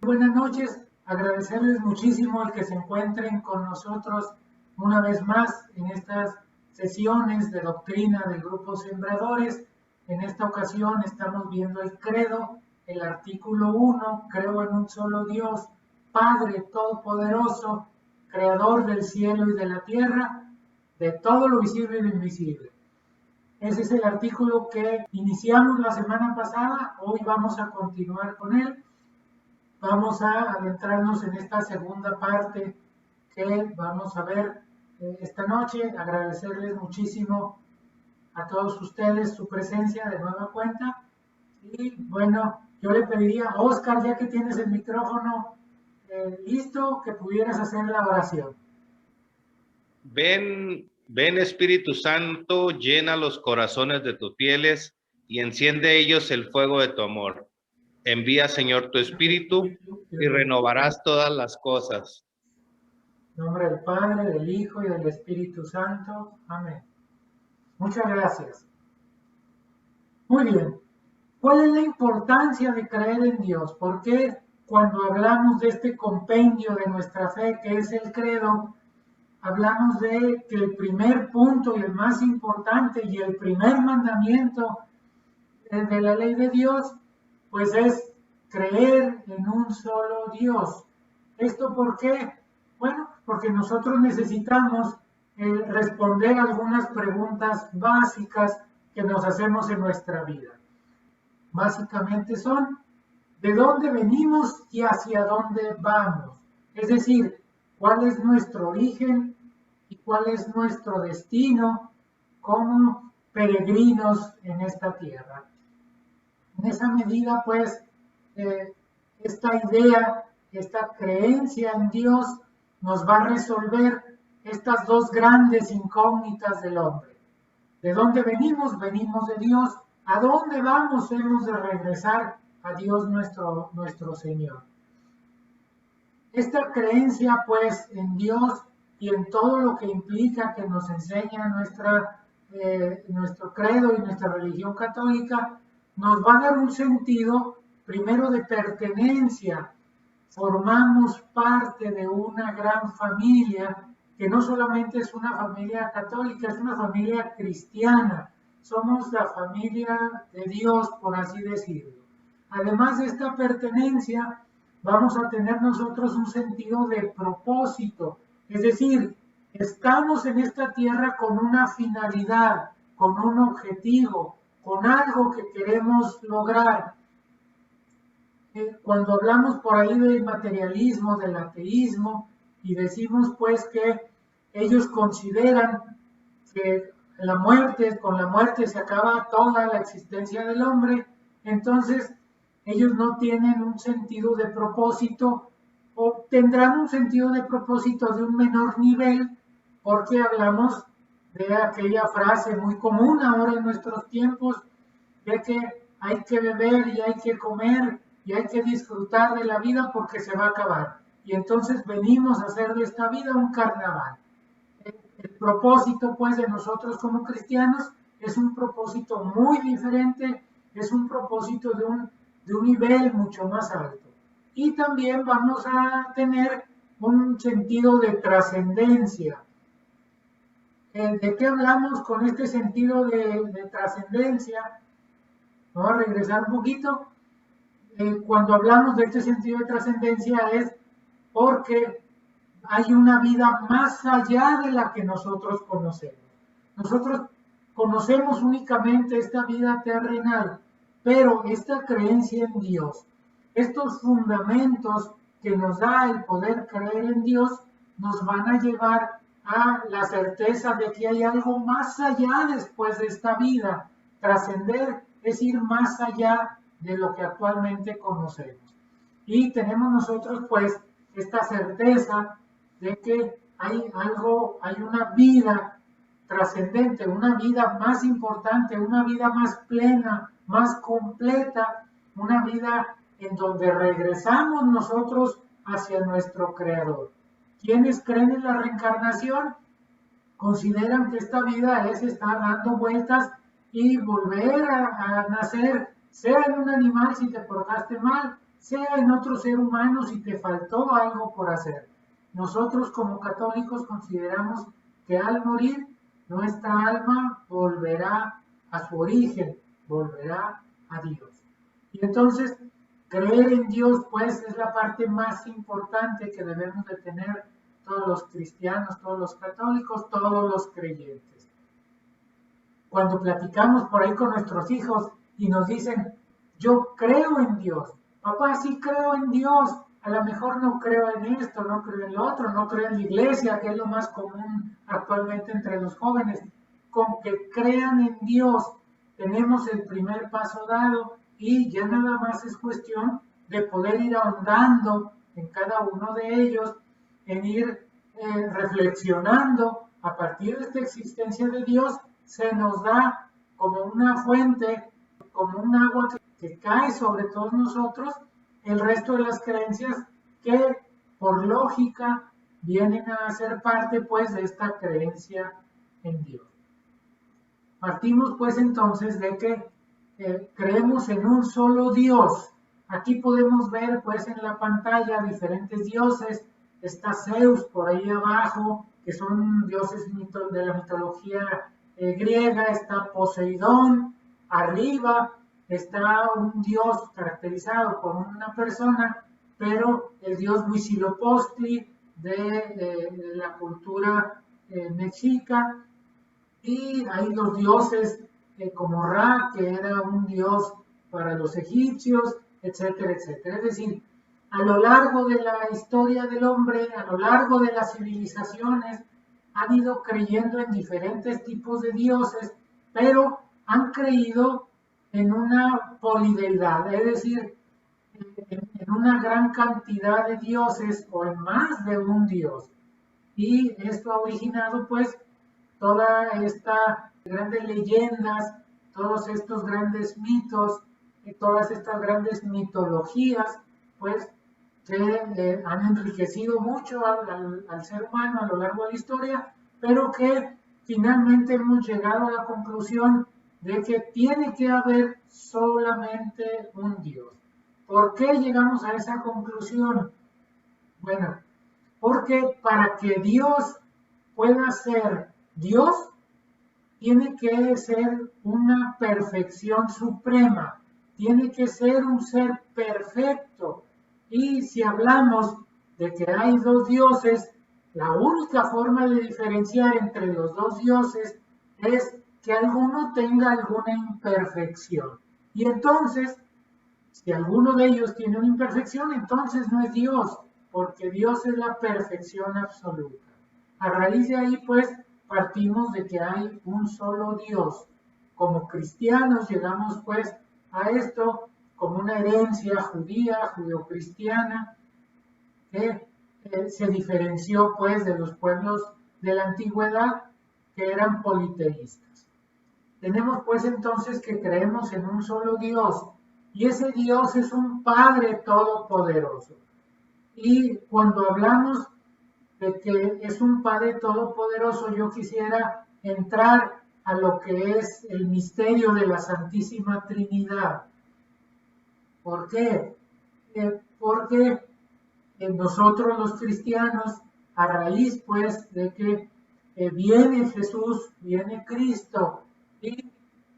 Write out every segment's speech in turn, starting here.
Buenas noches, agradecerles muchísimo el que se encuentren con nosotros una vez más en estas sesiones de doctrina del Grupo Sembradores. En esta ocasión estamos viendo el credo, el artículo 1, creo en un solo Dios, Padre Todopoderoso, Creador del cielo y de la tierra, de todo lo visible y lo invisible. Ese es el artículo que iniciamos la semana pasada, hoy vamos a continuar con él. Vamos a adentrarnos en esta segunda parte que vamos a ver esta noche. Agradecerles muchísimo a todos ustedes su presencia de nueva cuenta. Y bueno, yo le pediría a Oscar, ya que tienes el micrófono listo, que pudieras hacer la oración. Ven Espíritu Santo, llena los corazones de tus fieles y enciende ellos el fuego de tu amor. Envía, Señor, tu Espíritu y renovarás todas las cosas. En nombre del Padre, del Hijo y del Espíritu Santo. Amén. Muchas gracias. Muy bien. ¿Cuál es la importancia de creer en Dios? ¿Por qué cuando hablamos de este compendio de nuestra fe, que es el credo, hablamos de que el primer punto y el más importante y el primer mandamiento de la ley de Dios, pues es creer en un solo Dios? ¿Esto por qué? Bueno, porque nosotros necesitamos responder algunas preguntas básicas que nos hacemos en nuestra vida. Básicamente son, ¿de dónde venimos y hacia dónde vamos? Es decir, ¿cuál es nuestro origen y cuál es nuestro destino como peregrinos en esta tierra? En esa medida, pues, esta idea, esta creencia en Dios nos va a resolver estas dos grandes incógnitas del hombre. ¿De dónde venimos? Venimos de Dios. ¿A dónde vamos? Hemos de regresar a Dios nuestro Señor. Esta creencia, pues, en Dios y en todo lo que implica que nos enseña nuestro credo y nuestra religión católica, nos va a dar un sentido, primero, de pertenencia. Formamos parte de una gran familia, que no solamente es una familia católica, es una familia cristiana. Somos la familia de Dios, por así decirlo. Además de esta pertenencia, vamos a tener nosotros un sentido de propósito. Es decir, estamos en esta tierra con una finalidad, con un objetivo, con algo que queremos lograr. Cuando hablamos por ahí del materialismo, del ateísmo, y decimos pues que ellos consideran que con la muerte se acaba toda la existencia del hombre, entonces ellos no tienen un sentido de propósito, o tendrán un sentido de propósito de un menor nivel, porque hablamos de aquella frase muy común ahora en nuestros tiempos, de que hay que beber y hay que comer y hay que disfrutar de la vida porque se va a acabar. Y entonces venimos a hacer de esta vida un carnaval. El propósito, pues, de nosotros como cristianos es un propósito muy diferente, es un propósito de un nivel mucho más alto. Y también vamos a tener un sentido de trascendencia. ¿De qué hablamos con este sentido de trascendencia? Vamos a regresar un poquito. Cuando hablamos de este sentido de trascendencia es porque hay una vida más allá de la que nosotros conocemos. Nosotros conocemos únicamente esta vida terrenal, pero esta creencia en Dios, estos fundamentos que nos da el poder creer en Dios, nos van a llevar a la certeza de que hay algo más allá después de esta vida. Trascender es ir más allá de lo que actualmente conocemos. Y tenemos nosotros pues esta certeza de que hay una vida trascendente, una vida más importante, una vida más plena, más completa, una vida en donde regresamos nosotros hacia nuestro Creador. Quienes creen en la reencarnación consideran que esta vida es estar dando vueltas y volver a nacer, sea en un animal si te portaste mal, sea en otro ser humano si te faltó algo por hacer. Nosotros como católicos consideramos que al morir nuestra alma volverá a su origen, volverá a Dios. Y entonces creer en Dios pues es la parte más importante que debemos de tener todos los cristianos, todos los católicos, todos los creyentes. Cuando platicamos por ahí con nuestros hijos y nos dicen, yo creo en Dios, papá, sí creo en Dios, a lo mejor no creo en esto, no creo en lo otro, no creo en la iglesia, que es lo más común actualmente entre los jóvenes. Con que crean en Dios, tenemos el primer paso dado y ya nada más es cuestión de poder ir ahondando en cada uno de ellos, en ir reflexionando a partir de esta existencia de Dios. Se nos da como una fuente, como un agua que cae sobre todos nosotros, el resto de las creencias que por lógica vienen a ser parte pues de esta creencia en Dios. Partimos pues entonces de que creemos en un solo Dios. Aquí podemos ver pues en la pantalla diferentes dioses. Está Zeus por ahí abajo, que son dioses de la mitología griega. Está Poseidón arriba, está un dios caracterizado por una persona, pero el dios Huitzilopochtli de la cultura mexica. Y hay los dioses como Ra, que era un dios para los egipcios, etcétera, etcétera. Es decir, a lo largo de la historia del hombre, a lo largo de las civilizaciones, han ido creyendo en diferentes tipos de dioses, pero han creído en una polideidad, es decir, en una gran cantidad de dioses o en más de un dios. Y esto ha originado pues toda esta grandes leyendas, todos estos grandes mitos, todas estas grandes mitologías, pues que han enriquecido mucho al ser humano a lo largo de la historia, pero que finalmente hemos llegado a la conclusión de que tiene que haber solamente un Dios. ¿Por qué llegamos a esa conclusión? Bueno, porque para que Dios pueda ser Dios, tiene que ser una perfección suprema, tiene que ser un ser perfecto. Y si hablamos de que hay dos dioses, la única forma de diferenciar entre los dos dioses es que alguno tenga alguna imperfección. Y entonces, si alguno de ellos tiene una imperfección, entonces no es Dios, porque Dios es la perfección absoluta. A raíz de ahí, pues, partimos de que hay un solo Dios. Como cristianos llegamos, pues, a esto como una herencia judía, judeocristiana, que se diferenció, pues, de los pueblos de la antigüedad, que eran politeístas. Tenemos, pues, entonces que creemos en un solo Dios, y ese Dios es un Padre todopoderoso. Y cuando hablamos de que es un Padre todopoderoso, yo quisiera entrar a lo que es el misterio de la Santísima Trinidad. ¿Por qué? Porque nosotros los cristianos, a raíz pues de que viene Jesús, viene Cristo y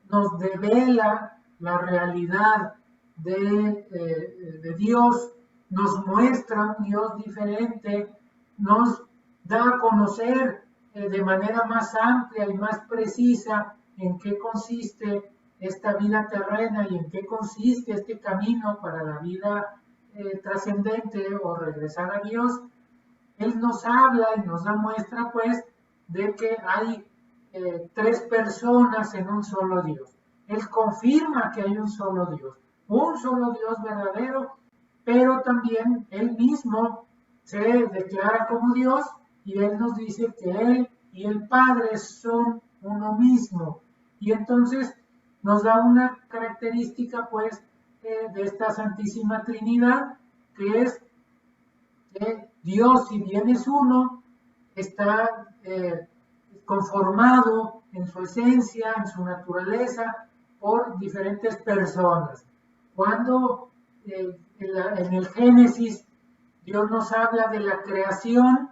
nos devela la realidad de Dios, nos muestra un Dios diferente, nos da a conocer de manera más amplia y más precisa en qué consiste esta vida terrena y en qué consiste este camino para la vida trascendente o regresar a Dios. Él nos habla y nos da muestra pues de que hay tres personas en un solo Dios. Él confirma que hay un solo Dios verdadero, pero también Él mismo se declara como Dios y Él nos dice que Él y el Padre son uno mismo. Y entonces nos da una característica pues de esta Santísima Trinidad, que es que Dios, si bien es uno, está conformado en su esencia, en su naturaleza, por diferentes personas. Cuando en el Génesis, Dios nos habla de la creación.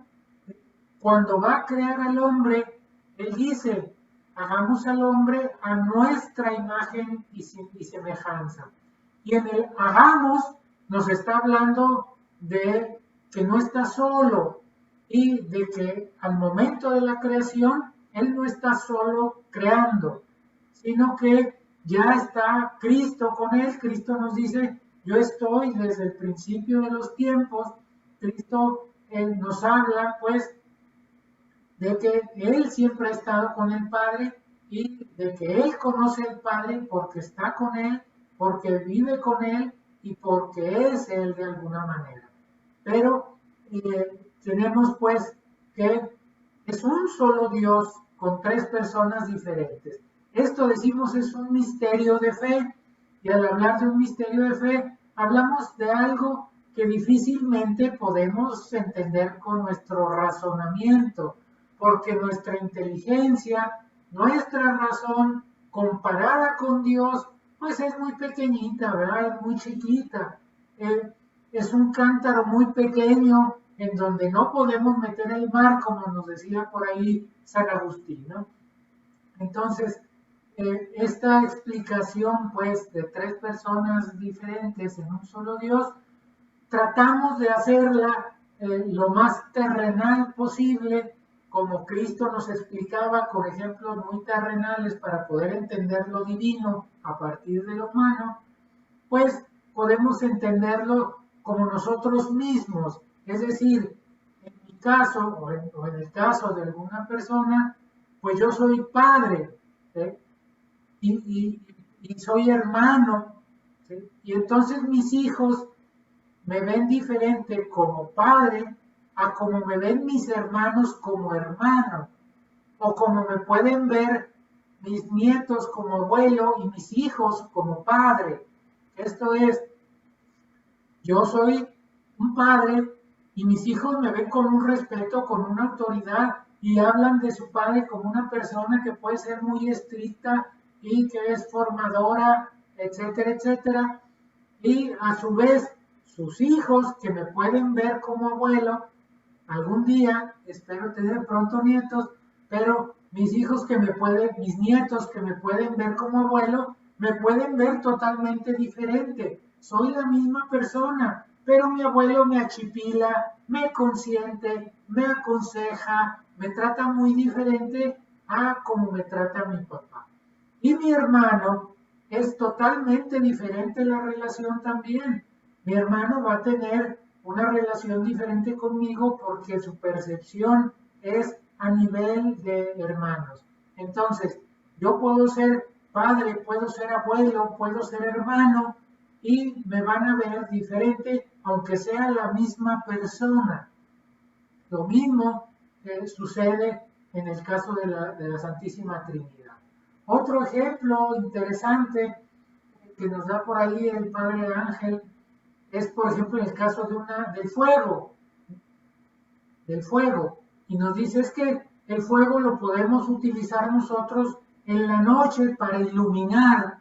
Cuando va a crear al hombre, Él dice, hagamos al hombre a nuestra imagen y semejanza. Y en el hagamos nos está hablando de que no está solo y de que al momento de la creación, Él no está solo creando, sino que ya está Cristo con Él. Cristo nos dice, yo estoy desde el principio de los tiempos. Cristo nos habla, pues, de que Él siempre ha estado con el Padre y de que Él conoce al Padre porque está con Él, porque vive con Él y porque es Él de alguna manera. Pero tenemos pues que es un solo Dios con tres personas diferentes. Esto decimos es un misterio de fe, y al hablar de un misterio de fe hablamos de algo que difícilmente podemos entender con nuestro razonamiento, porque nuestra inteligencia, nuestra razón comparada con Dios, pues es muy pequeñita, ¿verdad? Es muy chiquita. Es un cántaro muy pequeño en donde no podemos meter el mar, como nos decía por ahí San Agustín, ¿no? Entonces, esta explicación, pues, de tres personas diferentes en un solo Dios, tratamos de hacerla lo más terrenal posible, como Cristo nos explicaba, con ejemplos muy terrenales para poder entender lo divino a partir de lo humano, pues podemos entenderlo como nosotros mismos. Es decir, en mi caso, o en el caso de alguna persona, pues yo soy padre, ¿sí? y soy hermano, ¿sí? Y entonces mis hijos me ven diferente como padre a como me ven mis hermanos como hermano, o como me pueden ver mis nietos como abuelo y mis hijos como padre. Esto es, yo soy un padre y mis hijos me ven con un respeto, con una autoridad, y hablan de su padre como una persona que puede ser muy estricta y que es formadora, etcétera, etcétera. Y a su vez, sus hijos que me pueden ver como abuelo, algún día, espero tener pronto nietos, pero mis hijos mis nietos que me pueden ver como abuelo, me pueden ver totalmente diferente. Soy la misma persona, pero mi abuelo me achipila, me consiente, me aconseja, me trata muy diferente a como me trata mi papá. Y mi hermano es totalmente diferente la relación también. Mi hermano va a tener una relación diferente conmigo porque su percepción es a nivel de hermanos. Entonces, yo puedo ser padre, puedo ser abuelo, puedo ser hermano y me van a ver diferente aunque sea la misma persona. Lo mismo sucede en el caso de la Santísima Trinidad. Otro ejemplo interesante que nos da por ahí el Padre Ángel es, por ejemplo, el caso del fuego. Y nos dice es que el fuego lo podemos utilizar nosotros en la noche para iluminar,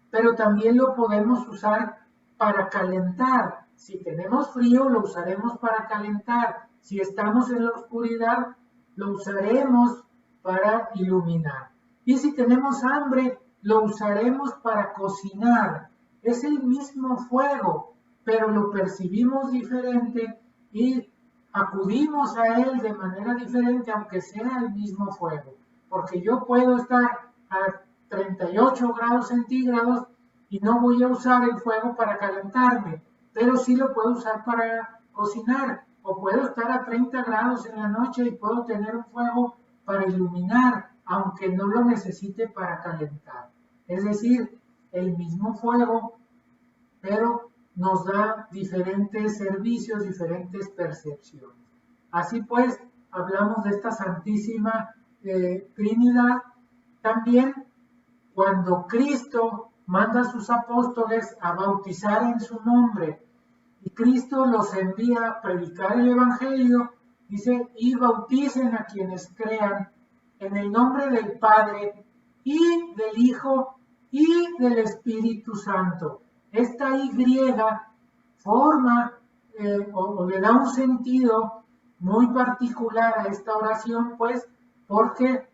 pero también lo podemos usar para calentar. Si tenemos frío, lo usaremos para calentar. Si estamos en la oscuridad, lo usaremos para iluminar. Y si tenemos hambre, lo usaremos para cocinar. Es el mismo fuego, pero lo percibimos diferente y acudimos a él de manera diferente, aunque sea el mismo fuego. Porque yo puedo estar a 38 grados centígrados y no voy a usar el fuego para calentarme, pero sí lo puedo usar para cocinar. O puedo estar a 30 grados en la noche y puedo tener un fuego para iluminar, aunque no lo necesite para calentar. Es decir, el mismo fuego, pero nos da diferentes servicios, diferentes percepciones. Así pues, hablamos de esta Santísima Trinidad. También cuando Cristo manda a sus apóstoles a bautizar en su nombre, y Cristo los envía a predicar el Evangelio, dice, y bauticen a quienes crean en el nombre del Padre, y del Hijo, y del Espíritu Santo. esta Y forma o le da un sentido muy particular a esta oración, pues, porque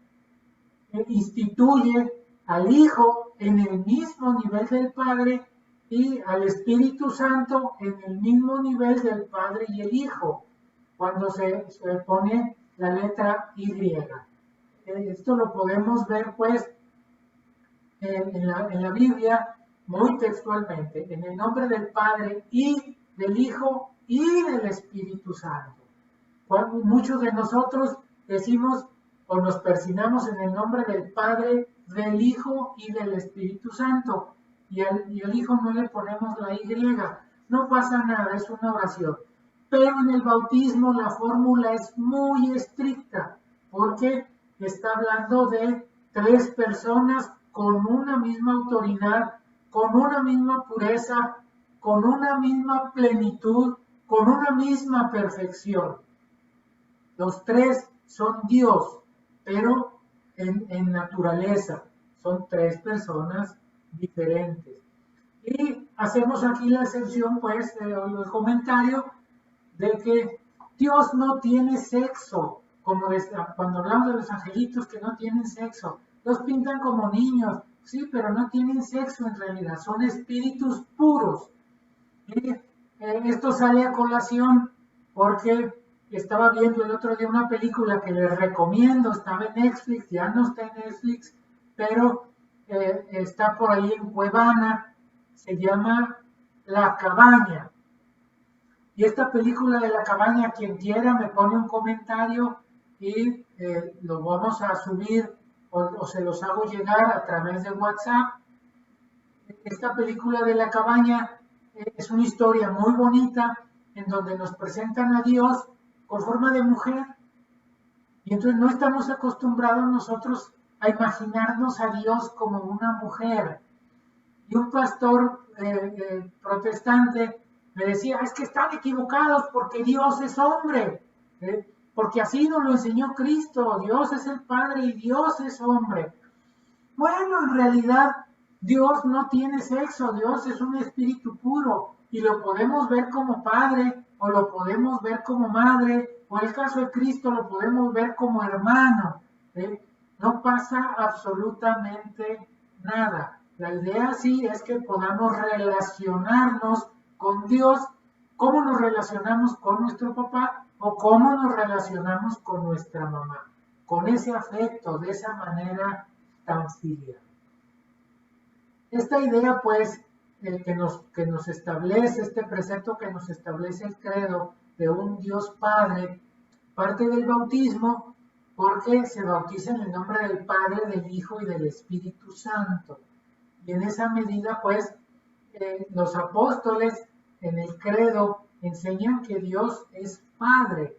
instituye al Hijo en el mismo nivel del Padre y al Espíritu Santo en el mismo nivel del Padre y el Hijo, cuando se pone la letra Y. Esto lo podemos ver, pues, en la Biblia muy textualmente, en el nombre del Padre y del Hijo y del Espíritu Santo. Muchos de nosotros decimos o nos persignamos en el nombre del Padre, del Hijo y del Espíritu Santo, y al Hijo no le ponemos la Y. No pasa nada, es una oración. Pero en el bautismo la fórmula es muy estricta, porque está hablando de 3 personas con una misma autoridad, con una misma pureza, con una misma plenitud, con una misma perfección. Los 3 son Dios, pero en naturaleza son 3 personas diferentes. Y hacemos aquí la excepción, pues, el comentario de que Dios no tiene sexo, como cuando hablamos de los angelitos que no tienen sexo, los pintan como niños, sí, pero no tienen sexo en realidad, son espíritus puros. Y esto sale a colación porque estaba viendo el otro día una película que les recomiendo, estaba en Netflix, ya no está en Netflix, pero está por ahí en Cuevana, se llama La Cabaña. Y esta película de La Cabaña, quien quiera me pone un comentario y lo vamos a subir o se los hago llegar a través de WhatsApp. Esta película de La Cabaña es una historia muy bonita en donde nos presentan a Dios con forma de mujer. Y entonces no estamos acostumbrados nosotros a imaginarnos a Dios como una mujer. Y un pastor protestante me decía, es que están equivocados porque Dios es hombre, porque así nos lo enseñó Cristo, Dios es el Padre y Dios es hombre. Bueno, en realidad Dios no tiene sexo, Dios es un espíritu puro y lo podemos ver como Padre o lo podemos ver como Madre o en el caso de Cristo lo podemos ver como hermano. No pasa absolutamente nada. La idea sí es que podamos relacionarnos con Dios, cómo nos relacionamos con nuestro papá o cómo nos relacionamos con nuestra mamá, con ese afecto, de esa manera tan filial. Esta idea, pues, que nos establece, este precepto que nos establece el credo de un Dios Padre, parte del bautismo, porque se bautiza en el nombre del Padre, del Hijo y del Espíritu Santo. Y en esa medida, pues, los apóstoles en el credo enseñan que Dios es Padre,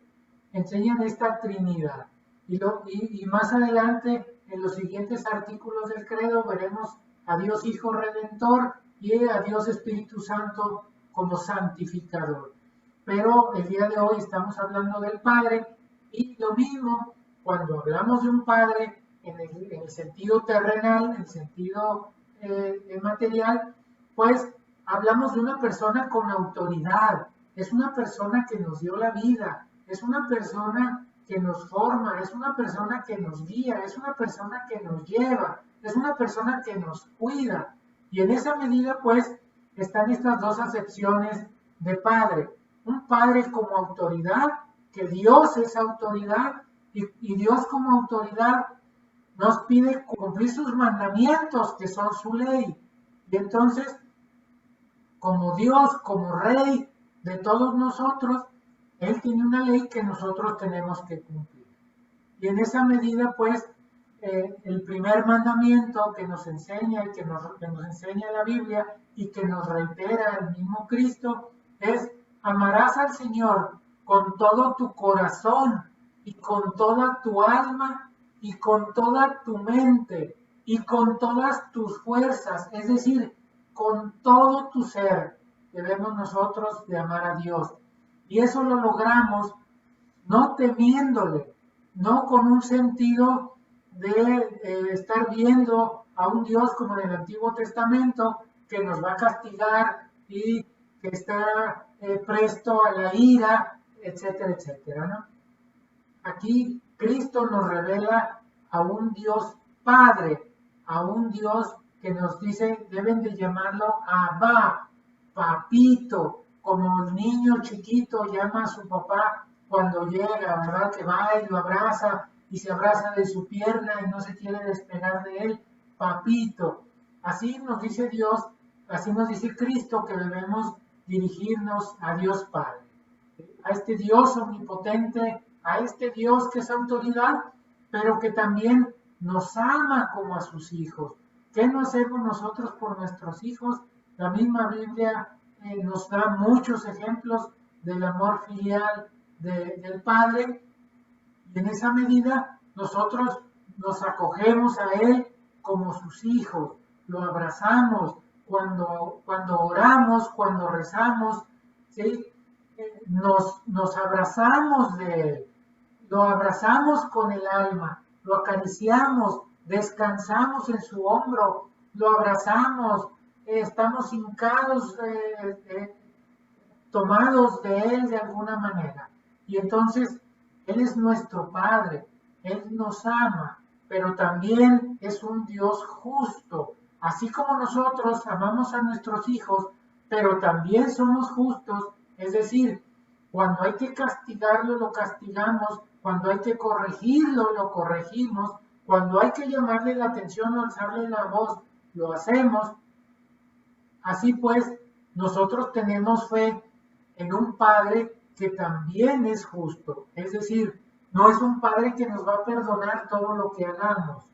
enseñan esta Trinidad. Y más adelante, en los siguientes artículos del credo, veremos a Dios Hijo Redentor y a Dios Espíritu Santo como santificador. Pero el día de hoy estamos hablando del Padre y lo mismo cuando hablamos de un Padre en el sentido terrenal, en el sentido material, pues hablamos de una persona con autoridad, es una persona que nos dio la vida, es una persona que nos forma, es una persona que nos guía, es una persona que nos lleva, es una persona que nos cuida. Y en esa medida, pues, están estas 2 acepciones de Padre. Un Padre como autoridad, que Dios es autoridad, y Dios como autoridad nos pide cumplir sus mandamientos, que son su ley. Y entonces, como Dios, como Rey de todos nosotros, Él tiene una ley que nosotros tenemos que cumplir. Y en esa medida, pues, el primer mandamiento que nos enseña y que nos enseña la Biblia y que nos reitera el mismo Cristo es: amarás al Señor con todo tu corazón y con toda tu alma y con toda tu mente y con todas tus fuerzas, es decir, con todo tu ser. Debemos nosotros de amar a Dios. Y eso lo logramos no temiéndole, no con un sentido de estar viendo a un Dios como en el Antiguo Testamento, que nos va a castigar y que está presto a la ira, etcétera, etcétera, ¿no? Aquí Cristo nos revela a un Dios Padre, a un Dios que nos dice, deben de llamarlo Abba, papito, como el niño chiquito llama a su papá cuando llega, ¿verdad? Que va y lo abraza y se abraza de su pierna y no se quiere despegar de él, papito. Así nos dice Dios, así nos dice Cristo que debemos dirigirnos a Dios Padre, a este Dios omnipotente, a este Dios que es autoridad, pero que también nos ama como a sus hijos. ¿Qué no hacemos nosotros por nuestros hijos? La misma Biblia nos da muchos ejemplos del amor filial del Padre, y en esa medida nosotros nos acogemos a Él como sus hijos, lo abrazamos cuando oramos, cuando rezamos, ¿sí? Nos abrazamos de Él, lo abrazamos con el alma, lo acariciamos, descansamos en su hombro, lo abrazamos, estamos hincados, tomados de Él de alguna manera. Y entonces Él es nuestro Padre, Él nos ama, pero también es un Dios justo. Así como nosotros amamos a nuestros hijos, pero también somos justos, es decir, cuando hay que castigarlo, lo castigamos, cuando hay que corregirlo, lo corregimos, cuando hay que llamarle la atención o alzarle la voz, lo hacemos. Así pues, nosotros tenemos fe en un Padre que también es justo, es decir, no es un Padre que nos va a perdonar todo lo que hagamos,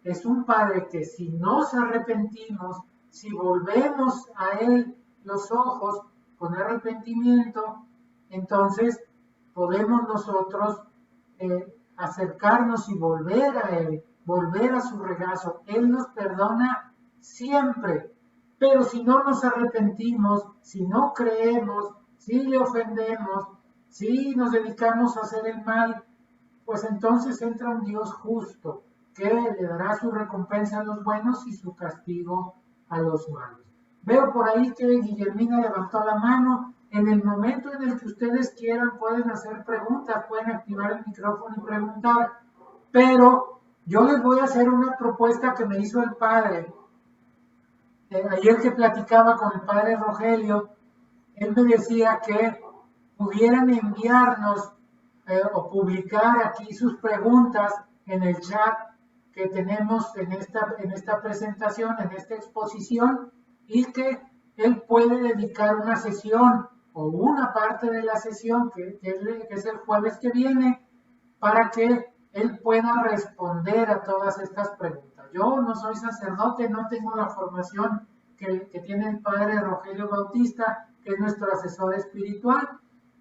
es un Padre que si nos arrepentimos, si volvemos a Él los ojos con arrepentimiento, entonces podemos nosotros acercarnos y volver a Él, volver a su regazo. Él nos perdona siempre, pero si no nos arrepentimos, si no creemos, si le ofendemos, si nos dedicamos a hacer el mal, pues entonces entra un Dios justo que le dará su recompensa a los buenos y su castigo a los malos. Veo por ahí que Guillermina levantó la mano. En el momento en el que ustedes quieran pueden hacer preguntas, pueden activar el micrófono y preguntar, pero yo les voy a hacer una propuesta que me hizo el padre. Ayer que platicaba con el padre Rogelio, él me decía que pudieran enviarnos o publicar aquí sus preguntas en el chat que tenemos en esta presentación, en esta exposición, y que él puede dedicar una sesión o una parte de la sesión, que es el jueves que viene, para que él pueda responder a todas estas preguntas. Yo no soy sacerdote, no tengo la formación que tiene el padre Rogelio Bautista, que es nuestro asesor espiritual.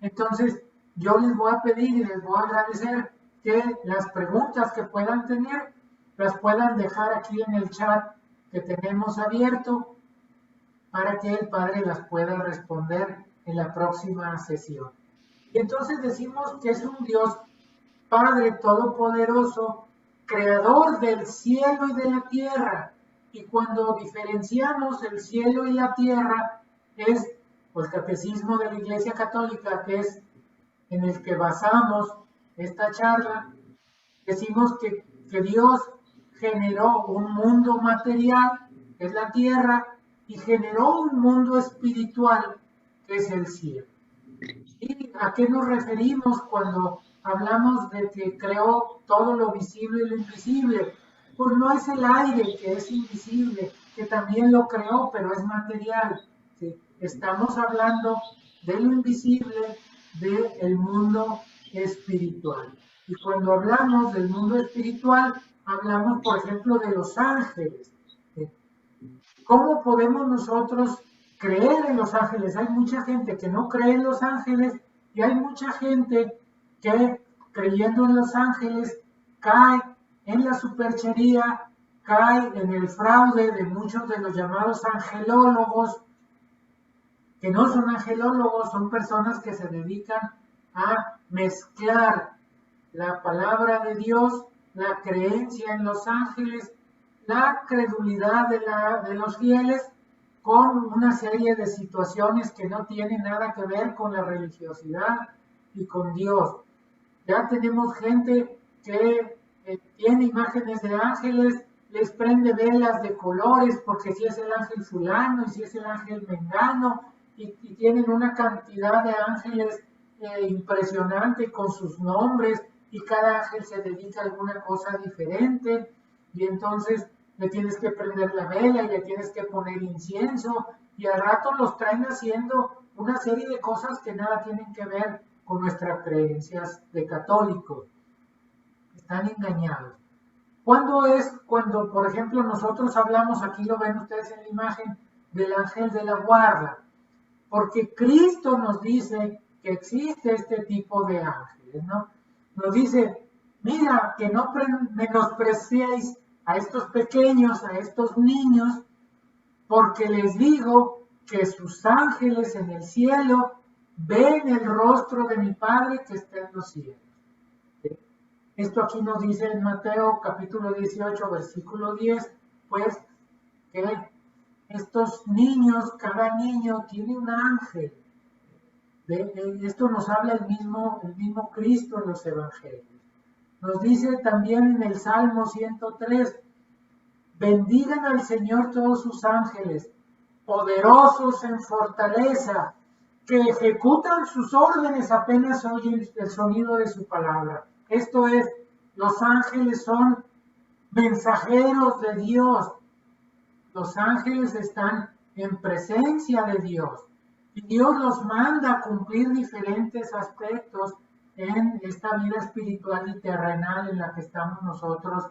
Entonces, yo les voy a pedir y les voy a agradecer que las preguntas que puedan tener, las puedan dejar aquí en el chat que tenemos abierto para que el Padre las pueda responder en la próxima sesión. Y entonces decimos que es un Dios Padre Todopoderoso, Creador del cielo y de la tierra. Y cuando diferenciamos el cielo y la tierra, es el catecismo de la Iglesia Católica, que es en el que basamos esta charla, decimos que Dios generó un mundo material, que es la tierra, y generó un mundo espiritual, que es el cielo. ¿Y a qué nos referimos cuando hablamos de que creó todo lo visible y lo invisible? Pues no es el aire, que es invisible, que también lo creó, pero es material. ¿Sí? Estamos hablando de lo invisible, del mundo espiritual. Y cuando hablamos del mundo espiritual, hablamos, por ejemplo, de los ángeles. ¿Sí? ¿Cómo podemos nosotros creer en los ángeles? Hay mucha gente que no cree en los ángeles y hay mucha gente que, creyendo en los ángeles, cae en la superchería, cae en el fraude de muchos de los llamados angelólogos, que no son angelólogos, son personas que se dedican a mezclar la palabra de Dios, la creencia en los ángeles, la credulidad de los fieles con una serie de situaciones que no tienen nada que ver con la religiosidad y con Dios. Ya tenemos gente que tiene imágenes de ángeles, les prende velas de colores, porque si es el ángel fulano y si es el ángel mengano, y tienen una cantidad de ángeles impresionante con sus nombres, y cada ángel se dedica a alguna cosa diferente, y entonces le tienes que prender la vela y le tienes que poner incienso, y al rato los traen haciendo una serie de cosas que nada tienen que ver con nuestras creencias de católicos. Están engañados. ¿Cuándo es cuando, por ejemplo, nosotros hablamos, aquí lo ven ustedes en la imagen, del ángel de la guarda? Porque Cristo nos dice que existe este tipo de ángeles, ¿no? Nos dice, mira, que no menospreciéis a estos pequeños, a estos niños, porque les digo que sus ángeles en el cielo ven el rostro de mi Padre que está en los cielos. Esto aquí nos dice en Mateo capítulo 18, versículo 10, pues que estos niños, cada niño tiene un ángel. Esto nos habla el mismo Cristo en los evangelios. Nos dice también en el Salmo 103, bendigan al Señor todos sus ángeles, poderosos en fortaleza, que ejecutan sus órdenes apenas oyen el sonido de su palabra. Esto es, los ángeles son mensajeros de Dios. Los ángeles están en presencia de Dios. Y Dios los manda a cumplir diferentes aspectos en esta vida espiritual y terrenal en la que estamos nosotros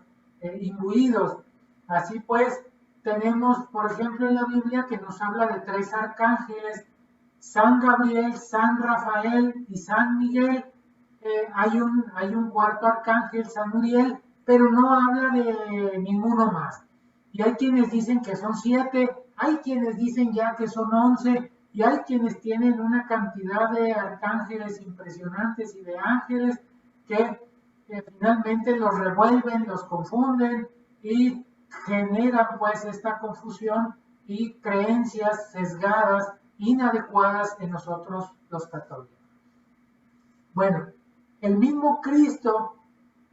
imbuidos. Así pues, tenemos, por ejemplo, en la Biblia que nos habla de 3 arcángeles, San Gabriel, San Rafael y San Miguel. Hay un cuarto arcángel, San Uriel, pero no habla de ninguno más. Y hay quienes dicen que son 7, hay quienes dicen ya que son 11, y hay quienes tienen una cantidad de arcángeles impresionantes y de ángeles que finalmente los revuelven, los confunden y generan pues esta confusión y creencias sesgadas, inadecuadas en nosotros los católicos. Bueno, el mismo Cristo,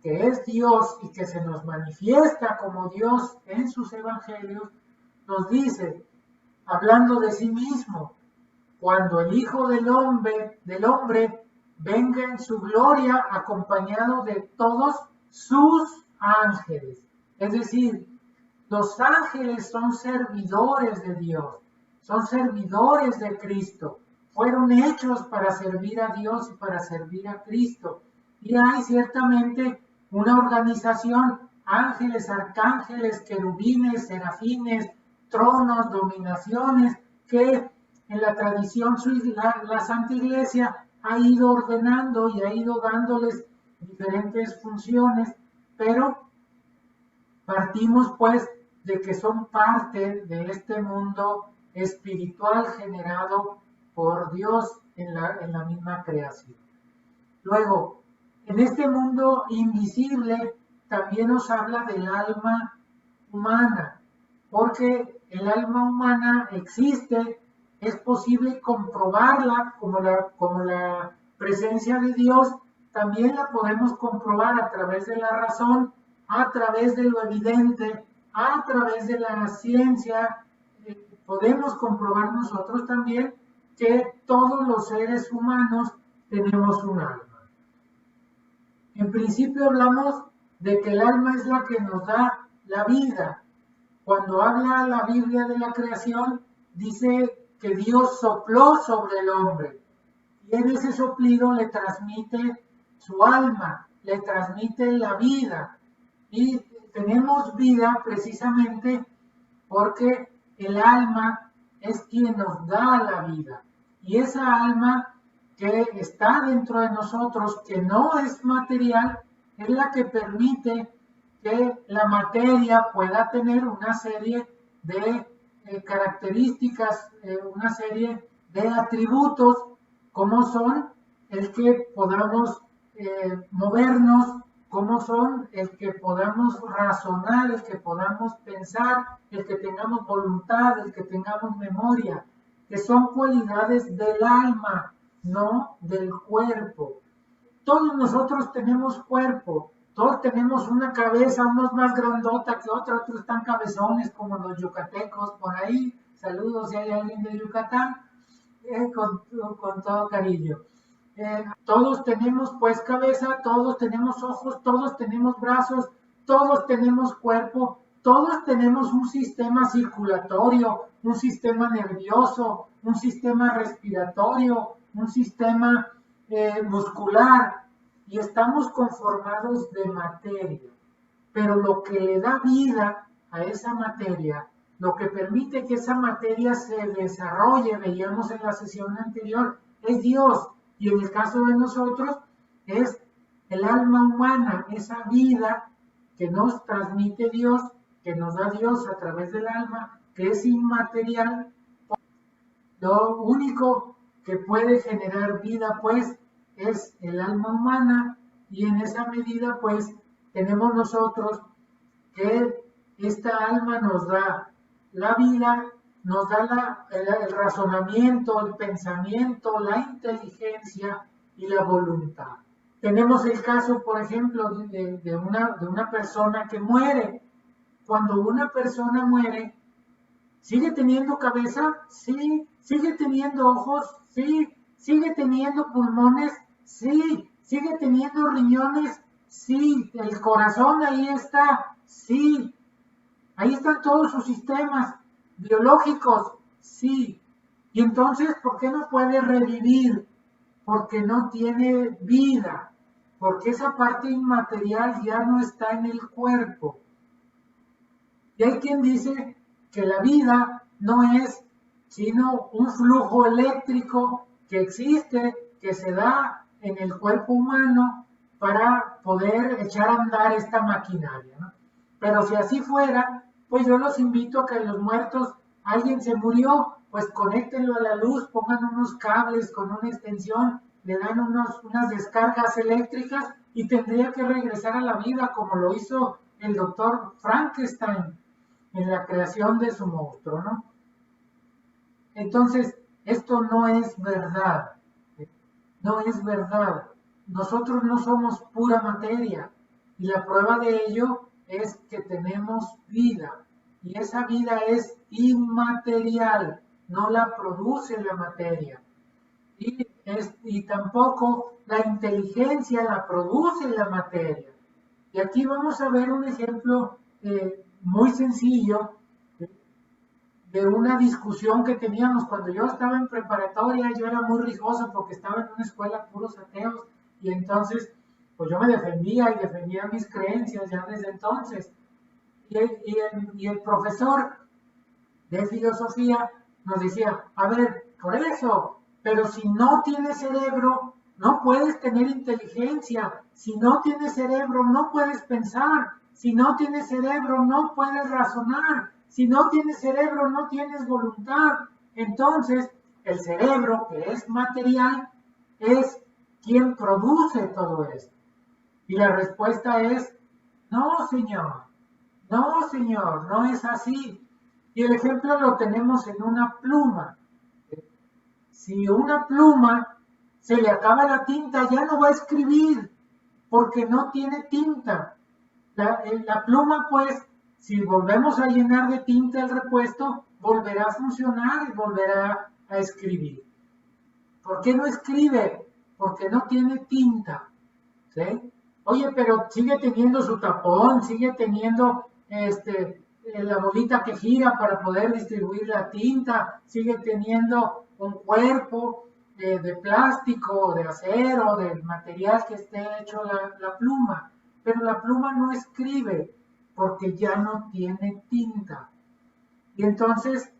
que es Dios y que se nos manifiesta como Dios en sus evangelios, nos dice, hablando de sí mismo, cuando el Hijo del hombre venga en su gloria acompañado de todos sus ángeles. Es decir, los ángeles son servidores de Dios, son servidores de Cristo, fueron hechos para servir a Dios y para servir a Cristo. Y hay ciertamente una organización, ángeles, arcángeles, querubines, serafines, tronos, dominaciones, que en la tradición la Santa Iglesia ha ido ordenando y ha ido dándoles diferentes funciones, pero partimos pues de que son parte de este mundo espiritual generado por Dios en la misma creación. Luego, en este mundo invisible también nos habla del alma humana, porque el alma humana existe, es posible comprobarla como la presencia de Dios, también la podemos comprobar a través de la razón, a través de lo evidente, a través de la ciencia. Podemos comprobar nosotros también que todos los seres humanos tenemos un alma. En principio hablamos de que el alma es la que nos da la vida. Cuando habla la Biblia de la creación, dice que Dios sopló sobre el hombre y en ese soplido le transmite su alma, le transmite la vida. Y tenemos vida precisamente porque el alma es quien nos da la vida. Y esa alma que está dentro de nosotros, que no es material, es la que permite que la materia pueda tener una serie de características, una serie de atributos, como son el que podamos movernos como son el que podamos razonar, el que podamos pensar, el que tengamos voluntad, el que tengamos memoria, que son cualidades del alma, no del cuerpo. Todos nosotros tenemos cuerpo, todos tenemos una cabeza, unos más grandota que otros están cabezones como los yucatecos por ahí. Saludos si hay alguien de Yucatán, con todo cariño. Todos tenemos pues cabeza, todos tenemos ojos, todos tenemos brazos, todos tenemos cuerpo, todos tenemos un sistema circulatorio, un sistema nervioso, un sistema respiratorio, un sistema muscular, y estamos conformados de materia. Pero lo que le da vida a esa materia, lo que permite que esa materia se desarrolle, veíamos en la sesión anterior, es Dios. Y en el caso de nosotros es el alma humana, esa vida que nos transmite Dios, que nos da Dios a través del alma, que es inmaterial. Lo único que puede generar vida, pues, es el alma humana, y en esa medida, pues, tenemos nosotros que esta alma nos da la vida, nos da el razonamiento, el pensamiento, la inteligencia y la voluntad. Tenemos el caso, por ejemplo, de una persona que muere. Cuando una persona muere, ¿sigue teniendo cabeza? Sí. ¿Sigue teniendo ojos? Sí. ¿Sigue teniendo pulmones? Sí. ¿Sigue teniendo riñones? Sí. ¿El corazón ahí está? Sí. Ahí están todos sus sistemas biológicos, sí. Y entonces, ¿por qué no puede revivir? Porque no tiene vida, porque esa parte inmaterial ya no está en el cuerpo. Y hay quien dice que la vida no es sino un flujo eléctrico que existe, que se da en el cuerpo humano para poder echar a andar esta maquinaria, ¿no? Pero si así fuera, pues yo los invito a que los muertos, alguien se murió, pues conéctenlo a la luz, pongan unos cables con una extensión, le dan unas descargas eléctricas y tendría que regresar a la vida como lo hizo el doctor Frankenstein en la creación de su monstruo, ¿no? Entonces, esto no es verdad, no es verdad. Nosotros no somos pura materia, y la prueba de ello es que tenemos vida, y esa vida es inmaterial, no la produce la materia, y tampoco la inteligencia la produce la materia. Y aquí vamos a ver un ejemplo muy sencillo de una discusión que teníamos cuando yo estaba en preparatoria. Yo era muy rijoso porque estaba en una escuela puros ateos, y entonces pues yo me defendía y defendía mis creencias ya desde entonces. Y el profesor de filosofía nos decía, a ver, por eso, pero si no tienes cerebro, no puedes tener inteligencia. Si no tienes cerebro, no puedes pensar. Si no tienes cerebro, no puedes razonar. Si no tienes cerebro, no tienes voluntad. Entonces, el cerebro, que es material, es quien produce todo esto. Y la respuesta es, no, señor, no es así. Y el ejemplo lo tenemos en una pluma. Si una pluma se le acaba la tinta, ya no va a escribir, porque no tiene tinta. La pluma, pues, si volvemos a llenar de tinta el repuesto, volverá a funcionar y volverá a escribir. ¿Por qué no escribe? Porque no tiene tinta, ¿sí? Oye, pero sigue teniendo su tapón, sigue teniendo la bolita que gira para poder distribuir la tinta, sigue teniendo un cuerpo de plástico, de acero, del material que esté hecho la pluma, pero la pluma no escribe porque ya no tiene tinta. Y entonces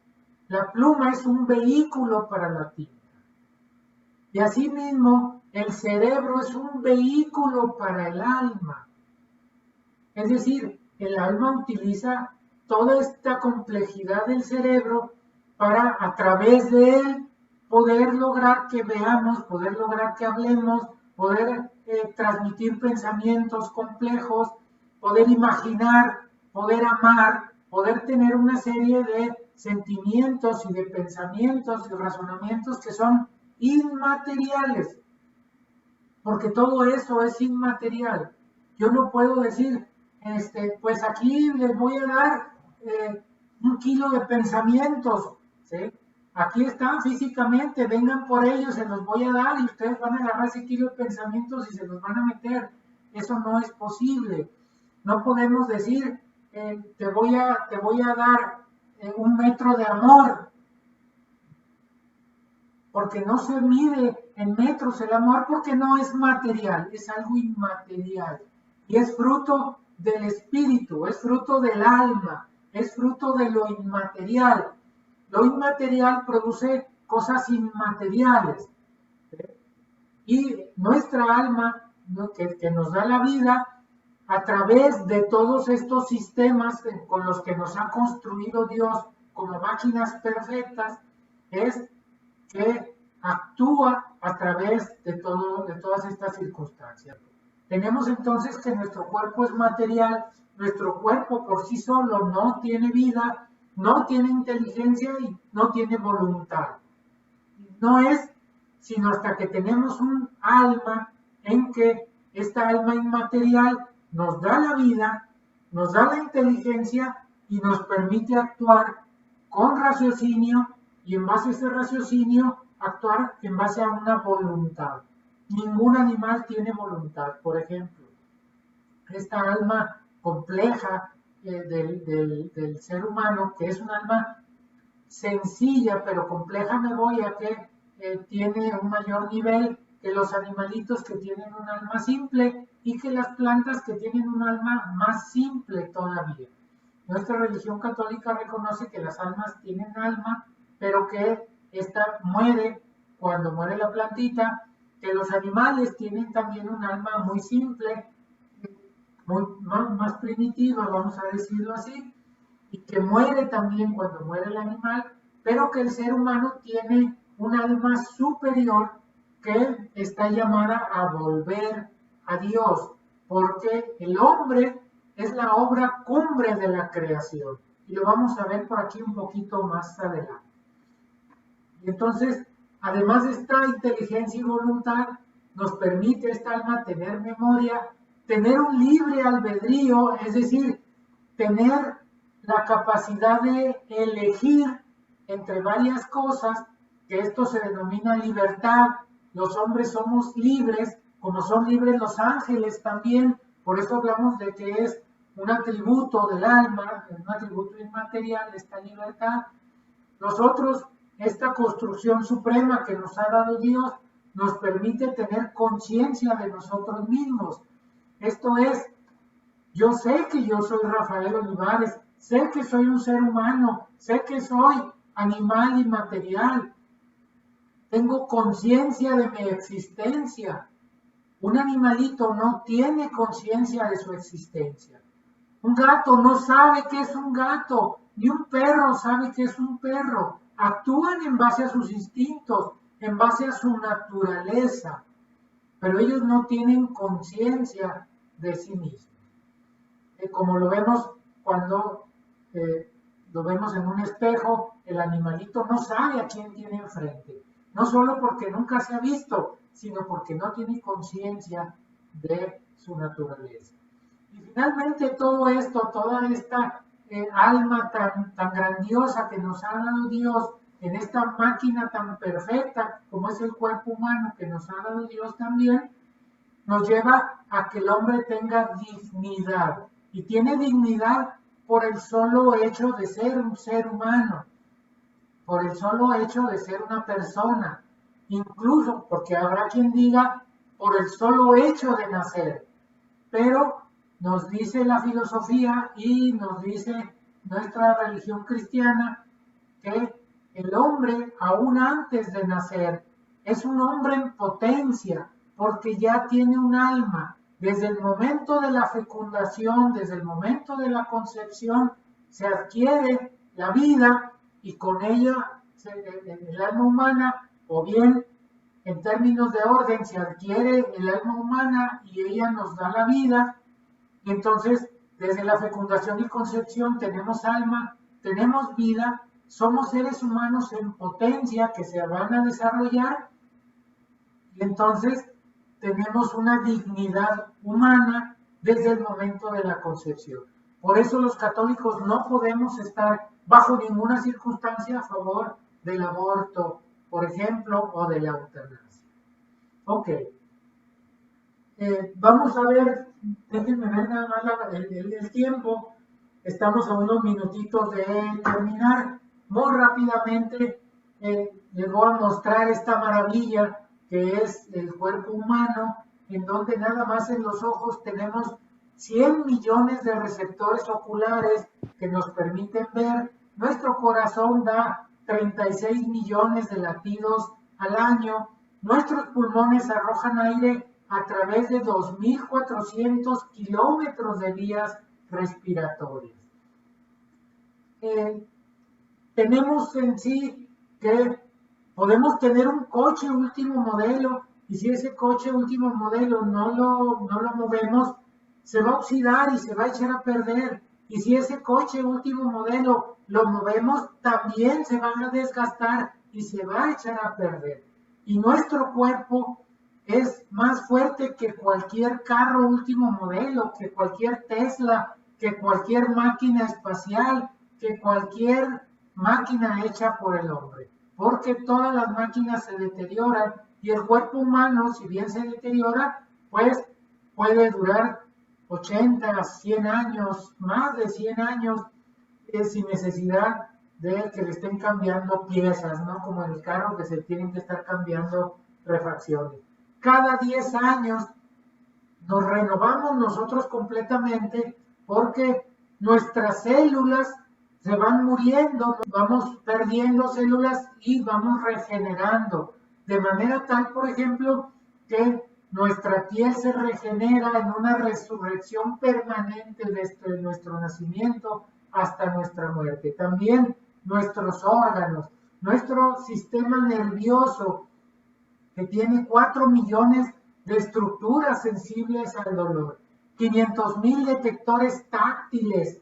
la pluma es un vehículo para la tinta. Y asimismo, el cerebro es un vehículo para el alma. Es decir, el alma utiliza toda esta complejidad del cerebro para, a través de él, poder lograr que veamos, poder lograr que hablemos, poder transmitir pensamientos complejos, poder imaginar, poder amar, poder tener una serie de sentimientos y de pensamientos y razonamientos que son inmateriales, porque todo eso es inmaterial. Yo no puedo decir, pues aquí les voy a dar 1 kilo de pensamientos, ¿sí? Aquí están físicamente, vengan por ellos, se los voy a dar y ustedes van a agarrar ese kilo de pensamientos y se los van a meter. Eso no es posible. No podemos decir, te voy a dar 1 metro de amor, porque no se mide en metros el amor, porque no es material, es algo inmaterial. Y es fruto del espíritu, es fruto del alma, es fruto de lo inmaterial. Lo inmaterial produce cosas inmateriales. Y nuestra alma, ¿no?, que nos da la vida, a través de todos estos sistemas con los que nos ha construido Dios como máquinas perfectas, es que actúa a través de todas estas circunstancias. Tenemos entonces que nuestro cuerpo es material, nuestro cuerpo por sí solo no tiene vida, no tiene inteligencia y no tiene voluntad. No es sino hasta que tenemos un alma en que esta alma inmaterial nos da la vida, nos da la inteligencia y nos permite actuar con raciocinio y en base a ese raciocinio actuar en base a una voluntad. Ningún animal tiene voluntad, por ejemplo. Esta alma compleja del ser humano, que es un alma sencilla pero compleja, me voy a que tiene un mayor nivel que los animalitos que tienen un alma simple y que las plantas que tienen un alma más simple todavía. Nuestra religión católica reconoce que las almas tienen alma, pero que esta muere cuando muere la plantita, que los animales tienen también un alma muy simple, más primitiva, vamos a decirlo así, y que muere también cuando muere el animal, pero que el ser humano tiene un alma superior que está llamada a volver a Dios, porque el hombre es la obra cumbre de la creación. Y lo vamos a ver por aquí un poquito más adelante. Y entonces, además de esta inteligencia y voluntad, nos permite esta alma tener memoria, tener un libre albedrío, es decir, tener la capacidad de elegir entre varias cosas, que esto se denomina libertad. Los hombres somos libres, como son libres los ángeles también, por eso hablamos de que es un atributo del alma, un atributo inmaterial, esta libertad. Nosotros, esta construcción suprema que nos ha dado Dios, nos permite tener conciencia de nosotros mismos. Esto es, yo sé que yo soy Rafael Olivares, sé que soy un ser humano, sé que soy animal y material. Tengo conciencia de mi existencia. Un animalito no tiene conciencia de su existencia. Un gato no sabe qué es un gato, ni un perro sabe qué es un perro. Actúan en base a sus instintos, en base a su naturaleza, pero ellos no tienen conciencia de sí mismos. Como lo vemos cuando lo vemos en un espejo, el animalito no sabe a quién tiene enfrente, no solo porque nunca se ha visto, sino porque no tiene conciencia de su naturaleza. Y finalmente todo esto, toda esta alma tan grandiosa que nos ha dado Dios, en esta máquina tan perfecta como es el cuerpo humano que nos ha dado Dios también, nos lleva a que el hombre tenga dignidad. Y tiene dignidad por el solo hecho de ser un ser humano, por el solo hecho de ser una persona, incluso porque habrá quien diga por el solo hecho de nacer. Pero nos dice la filosofía y nos dice nuestra religión cristiana que el hombre, aún antes de nacer, es un hombre en potencia, porque ya tiene un alma. Desde el momento de la fecundación, desde el momento de la concepción, se adquiere la vida y con ella el alma humana o bien en términos de orden, se adquiere el alma humana y ella nos da la vida. Y entonces, desde la fecundación y concepción tenemos alma, tenemos vida, somos seres humanos en potencia que se van a desarrollar y entonces tenemos una dignidad humana desde el momento de la concepción. Por eso los católicos no podemos estar bajo ninguna circunstancia a favor del aborto, por ejemplo, o de la eutanasia. Ok. Vamos a ver, déjenme ver nada más el tiempo. Estamos a unos minutitos de terminar. Muy rápidamente les voy a mostrar esta maravilla que es el cuerpo humano, en donde nada más en los ojos tenemos 100 millones de receptores oculares que nos permiten ver. Nuestro corazón da 36 millones de latidos al año. Nuestros pulmones arrojan aire a través de 2.400 kilómetros de vías respiratorias. Tenemos en sí que podemos tener un coche último modelo y si ese coche último modelo no lo movemos, se va a oxidar y se va a echar a perder. Y si ese coche último modelo lo movemos, también se va a desgastar y se va a echar a perder. Y nuestro cuerpo es más fuerte que cualquier carro último modelo, que cualquier Tesla, que cualquier máquina espacial, que cualquier máquina hecha por el hombre. Porque todas las máquinas se deterioran y el cuerpo humano, si bien se deteriora, pues puede durar 80, 100 años, más de 100 años, sin necesidad de que le estén cambiando piezas, ¿no? Como en el carro que se tienen que estar cambiando refacciones. Cada 10 años nos renovamos nosotros completamente porque nuestras células se van muriendo, vamos perdiendo células y vamos regenerando. De manera tal, por ejemplo, que nuestra piel se regenera en una resurrección permanente desde nuestro nacimiento hasta nuestra muerte. También nuestros órganos, nuestro sistema nervioso, que tiene 4 millones de estructuras sensibles al dolor, 500,000 detectores táctiles,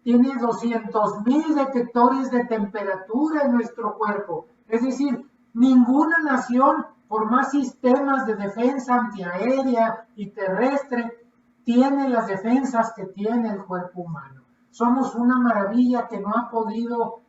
tiene 200,000 detectores de temperatura en nuestro cuerpo. Es decir, ninguna nación, por más sistemas de defensa antiaérea y terrestre, tiene las defensas que tiene el cuerpo humano. Somos una maravilla que no ha podido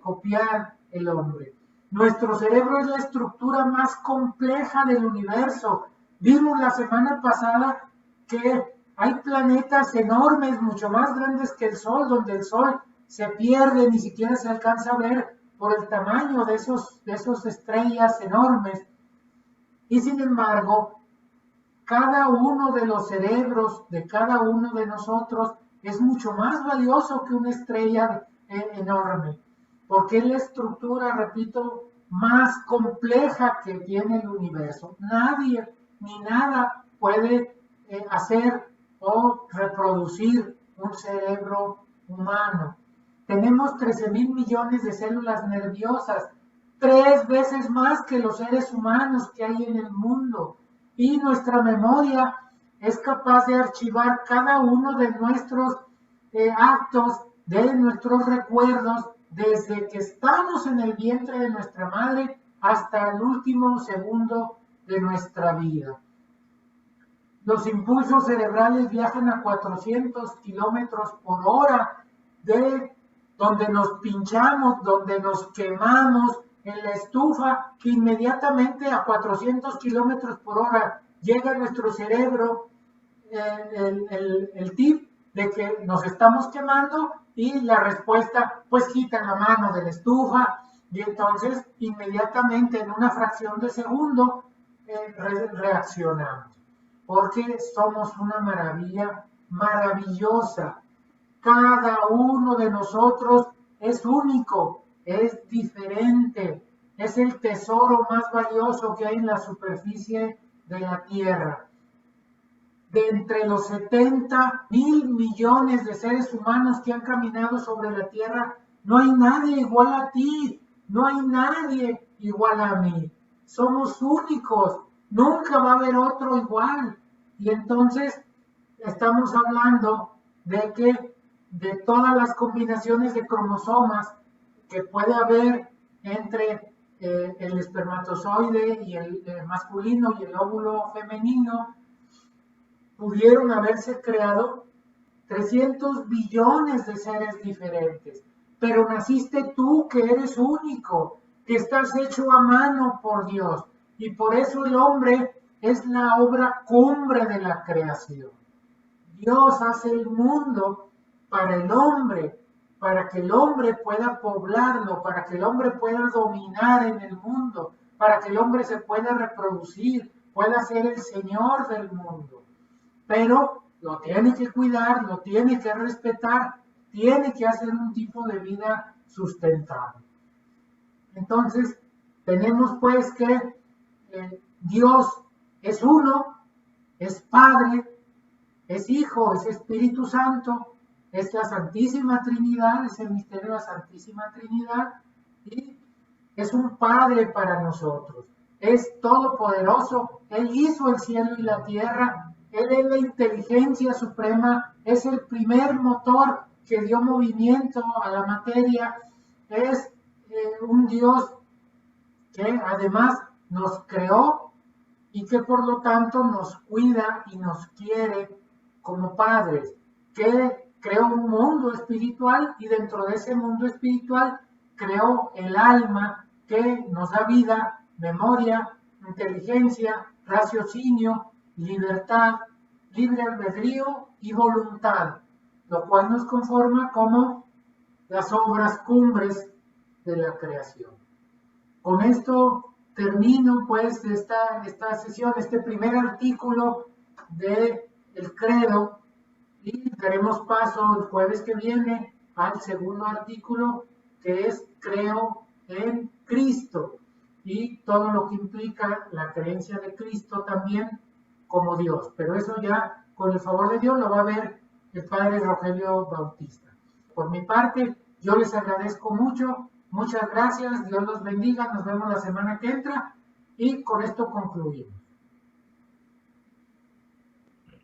copiar el hombre. Nuestro cerebro es la estructura más compleja del universo. Vimos la semana pasada que hay planetas enormes, mucho más grandes que el Sol, donde el Sol se pierde, ni siquiera se alcanza a ver por el tamaño de esas estrellas enormes. Y sin embargo, cada uno de los cerebros de cada uno de nosotros es mucho más valioso que una estrella enorme, porque es la estructura, repito, más compleja que tiene el universo. Nadie ni nada puede hacer o reproducir un cerebro humano. Tenemos 13,000 millones de células nerviosas, 3 veces más que los seres humanos que hay en el mundo. Y nuestra memoria es capaz de archivar cada uno de nuestros actos, de nuestros recuerdos, desde que estamos en el vientre de nuestra madre hasta el último segundo de nuestra vida. Los impulsos cerebrales viajan a 400 kilómetros por hora, de donde nos pinchamos, donde nos quemamos en la estufa, que inmediatamente a 400 kilómetros por hora llega a nuestro cerebro el tip de que nos estamos quemando y la respuesta, pues quitan la mano de la estufa y entonces inmediatamente en una fracción de segundo reaccionamos. Porque somos una maravilla maravillosa. Cada uno de nosotros es único, es diferente, es el tesoro más valioso que hay en la superficie de la Tierra. De entre los 70,000 millones de seres humanos que han caminado sobre la Tierra, no hay nadie igual a ti, no hay nadie igual a mí. somos únicos, nunca va a haber otro igual. Y entonces estamos hablando de que de todas las combinaciones de cromosomas que puede haber entre el espermatozoide y el masculino y el óvulo femenino, pudieron haberse creado 300 billones de seres diferentes, pero naciste tú, que eres único, que estás hecho a mano por Dios, y por eso el hombre es la obra cumbre de la creación. Dios hace el mundo para el hombre, para que el hombre pueda poblarlo, para que el hombre pueda dominar en el mundo, para que el hombre se pueda reproducir, pueda ser el Señor del mundo. Pero lo tiene que cuidar, lo tiene que respetar, tiene que hacer un tipo de vida sustentable. Entonces, tenemos pues que Dios es uno, es Padre, es Hijo, es Espíritu Santo, es la Santísima Trinidad, es el misterio de la Santísima Trinidad, y es un Padre para nosotros. Es todopoderoso, Él hizo el cielo y la tierra, Él es la inteligencia suprema, es el primer motor que dio movimiento a la materia, es un Dios que además nos creó y que por lo tanto nos cuida y nos quiere como padres, que creó un mundo espiritual y dentro de ese mundo espiritual creó el alma que nos da vida, memoria, inteligencia, raciocinio, libertad, libre albedrío y voluntad, lo cual nos conforma como las obras cumbres de la creación. Con esto termino pues esta sesión, este primer artículo del credo, y daremos paso el jueves que viene al segundo artículo, que es creo en Cristo, y todo lo que implica la creencia de Cristo también como Dios. Pero eso ya, con el favor de Dios, lo va a ver el padre Rogelio Bautista. Por mi parte, yo les agradezco mucho, muchas gracias, Dios los bendiga, nos vemos la semana que entra, y con esto concluimos.